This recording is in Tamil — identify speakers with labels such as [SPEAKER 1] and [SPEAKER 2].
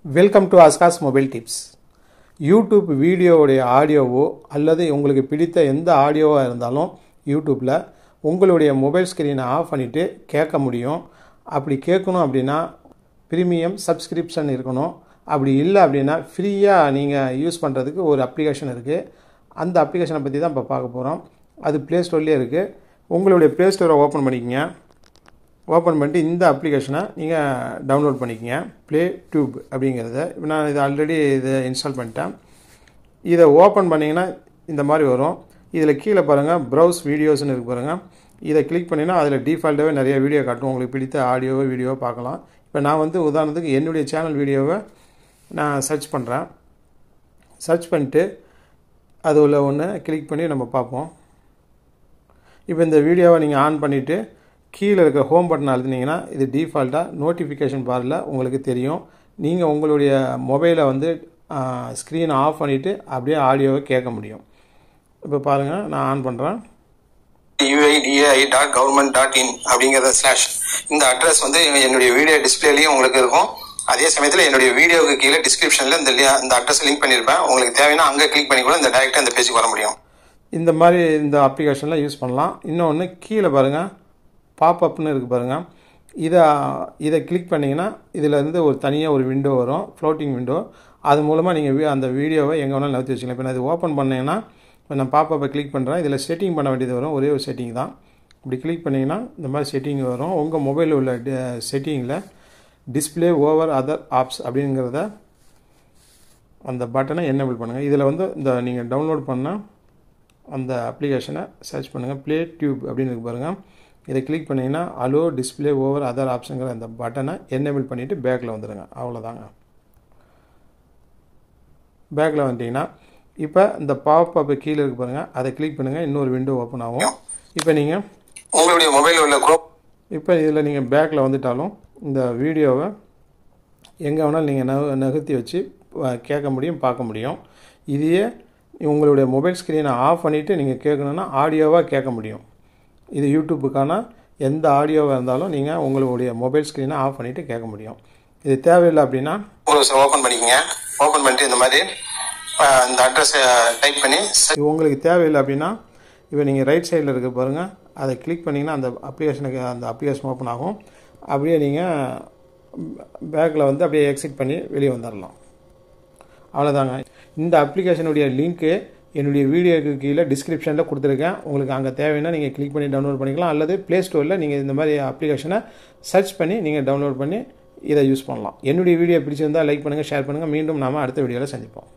[SPEAKER 1] வெல்கம் டு அஸ்காஸ் மொபைல் டிப்ஸ். யூடியூப் வீடியோவுடைய ஆடியோவோ அல்லது உங்களுக்கு பிடித்த எந்த ஆடியோவாக இருந்தாலும் யூடியூப்பில் உங்களுடைய மொபைல் ஸ்க்ரீனை ஆஃப் பண்ணிவிட்டு கேட்க முடியும். அப்படி கேட்கணும் அப்படின்னா ப்ரீமியம் சப்ஸ்கிரிப்ஷன் இருக்கணும். அப்படி இல்லை அப்படின்னா ஃப்ரீயாக நீங்கள் யூஸ் பண்ணுறதுக்கு ஒரு அப்ளிகேஷன் இருக்குது. அந்த அப்ளிகேஷனை பற்றி தான் இப்போ பார்க்க போகிறோம். அது ப்ளே ஸ்டோர்லேயே இருக்குது. உங்களுடைய ப்ளே ஸ்டோரை ஓப்பன் பண்ணிக்கங்க. ஓப்பன் பண்ணிட்டு இந்த அப்ளிகேஷனை நீங்கள் டவுன்லோட் பண்ணிக்கங்க. ப்ளே டியூப் அப்படிங்கிறத இப்போ நான் இது ஆல்ரெடி இதை இன்ஸ்டால் பண்ணிட்டேன். இதை ஓப்பன் பண்ணிங்கன்னா இந்த மாதிரி வரும். இதில் கீழே பாருங்கள் ப்ரௌஸ் வீடியோஸ்னு இருக்கு பாருங்கள். இதை கிளிக் பண்ணிங்கன்னா அதில் டிஃபால்ட்டாகவே நிறைய வீடியோ காட்டும். உங்களுக்கு பிடித்த ஆடியோவோ வீடியோவோ பார்க்கலாம். இப்போ நான் உதாரணத்துக்கு என்னுடைய சேனல் வீடியோவை நான் சர்ச் பண்ணுறேன். சர்ச் பண்ணிட்டு அது உள்ள ஒன்று கிளிக் பண்ணி நம்ம பார்ப்போம். இப்போ இந்த வீடியோவை நீங்கள் ஆன் பண்ணிவிட்டு கீழே இருக்கிற ஹோம் பட்டன் அழுத்தினீங்கன்னா இது டிஃபால்ட்டாக நோட்டிஃபிகேஷன் பாரில் உங்களுக்கு தெரியும். நீங்கள் உங்களுடைய மொபைலை ஸ்க்ரீனை ஆஃப் பண்ணிவிட்டு அப்படியே ஆடியோவை கேட்க முடியும். இப்போ பாருங்கள், நான் ஆன் பண்ணுறேன்.
[SPEAKER 2] uidai.government.in அப்படிங்கிறத ஸ்லாஷ் இந்த அட்ரஸ் என்னுடைய வீடியோ டிஸ்பிளேலையும் உங்களுக்கு இருக்கும். அதே சமயத்தில் என்னுடைய வீடியோவுக்கு கீழே டிஸ்கிரிப்ஷனில் இந்த அட்ரஸ் லிங்க் பண்ணியிருப்பேன். உங்களுக்கு தேவைன்னா அங்கே கிளிக் பண்ணி கூட இந்த டைரெக்டாக இந்த பேஜுக்கு வர முடியும்.
[SPEAKER 1] இந்த மாதிரி இந்த அப்ளிகேஷனில் யூஸ் பண்ணலாம். இன்னொன்று கீழே பாருங்கள் பாப்அப்னு இருக்குது பாருங்கள். இதை கிளிக் பண்ணிங்கன்னா இதிலேருந்து ஒரு தனியாக ஒரு விண்டோ வரும், ஃப்ளோட்டிங் விண்டோ. அது மூலமாக நீங்கள் அந்த வீடியோவை எங்கே வேணாலும் நகர்த்தி வச்சுக்கலாம். இப்போ நான் இது ஓப்பன் பண்ணீங்கன்னா இப்போ நான் பாப்பப்பை கிளிக் பண்ணுறேன். இதில் செட்டிங் பண்ண வேண்டியது வரும். ஒரே ஒரு செட்டிங் தான். இப்படி கிளிக் பண்ணிங்கன்னா இந்த மாதிரி செட்டிங் வரும். உங்கள் மொபைலில் உள்ள செட்டிங்கில் டிஸ்பிளே ஓவர் அதர் ஆப்ஸ் அப்படிங்கிறத அந்த பட்டனை என்னேபிள் பண்ணுங்கள். இதில் இந்த நீங்கள் டவுன்லோட் பண்ண அந்த அப்ளிகேஷனை சர்ச் பண்ணுங்கள். ப்ளே டியூப் அப்படின்னு இருக்கு பாருங்கள். இதை கிளிக் பண்ணிங்கன்னா அலோ டிஸ்பிளே ஓவர் அதர் ஆப்ஷனுங்கிற அந்த பட்டனை என்னேபிள் பண்ணிவிட்டு பேக்கில் வந்துடுங்க. அவ்வளோதாங்க. பேக்கில் வந்துட்டிங்கன்னா இப்போ இந்த பாப்அப் கீழே இருக்கு பாருங்கள். அதை கிளிக் பண்ணுங்கள். இன்னொரு விண்டோ ஓப்பன் ஆகும். இப்போ நீங்கள்
[SPEAKER 2] உங்களுடைய மொபைலில் உள்ள
[SPEAKER 1] இப்போ இதில் நீங்கள் பேக்கில் வந்துட்டாலும் இந்த வீடியோவை எங்கே வேணாலும் நீங்கள் நகர்த்தி வச்சு கேட்க முடியும், பார்க்க முடியும். இதையே உங்களுடைய மொபைல் ஸ்க்ரீனை ஆஃப் பண்ணிவிட்டு நீங்கள் கேட்கணுன்னா ஆடியோவாக கேட்க முடியும். இது யூடியூப்புக்கான எந்த ஆடியோவாக இருந்தாலும் நீங்கள் உங்களுடைய மொபைல் ஸ்க்ரீனை ஆஃப் பண்ணிவிட்டு கேட்க முடியும். இது தேவையில்லை அப்படின்னா
[SPEAKER 2] ஓப்பன் பண்ணிக்கங்க. ஓப்பன் பண்ணிட்டு இந்த மாதிரி இந்த அட்ரஸை டைப் பண்ணி
[SPEAKER 1] உங்களுக்கு தேவையில்லை அப்படின்னா இப்போ நீங்கள் ரைட் சைடில் இருக்க பாருங்கள். அதை கிளிக் பண்ணிங்கன்னா அந்த அப்ளிகேஷன் ஓப்பன் ஆகும். அப்படியே நீங்கள் பேக்கில் அப்படியே எக்ஸிட் பண்ணி வெளியே வந்துடலாம். அவ்வளோதாங்க. இந்த அப்ளிகேஷனுடைய லிங்க்கு என்னுடைய வீடியோக்கு கீழே டிஸ்கிரிப்ஷனில் கொடுத்துருக்கேன். உங்களுக்கு அங்கே தேவைன்னா நீங்கள் கிளிக் பண்ணி டவுன்லோட் பண்ணிக்கலாம். அல்லது ப்ளே ஸ்டோரில் நீங்கள் இந்த மாதிரி அப்ளிகேஷனை சர்ச் பண்ணி நீங்கள் டவுன்லோட் பண்ணி இதை யூஸ் பண்ணலாம். என்னுடைய வீடியோ பிடிச்சிருந்தால் லைக் பண்ணுங்கள், ஷேர் பண்ணுங்கள். மீண்டும் நாம் அடுத்த வீடியோவில் சந்திப்போம்.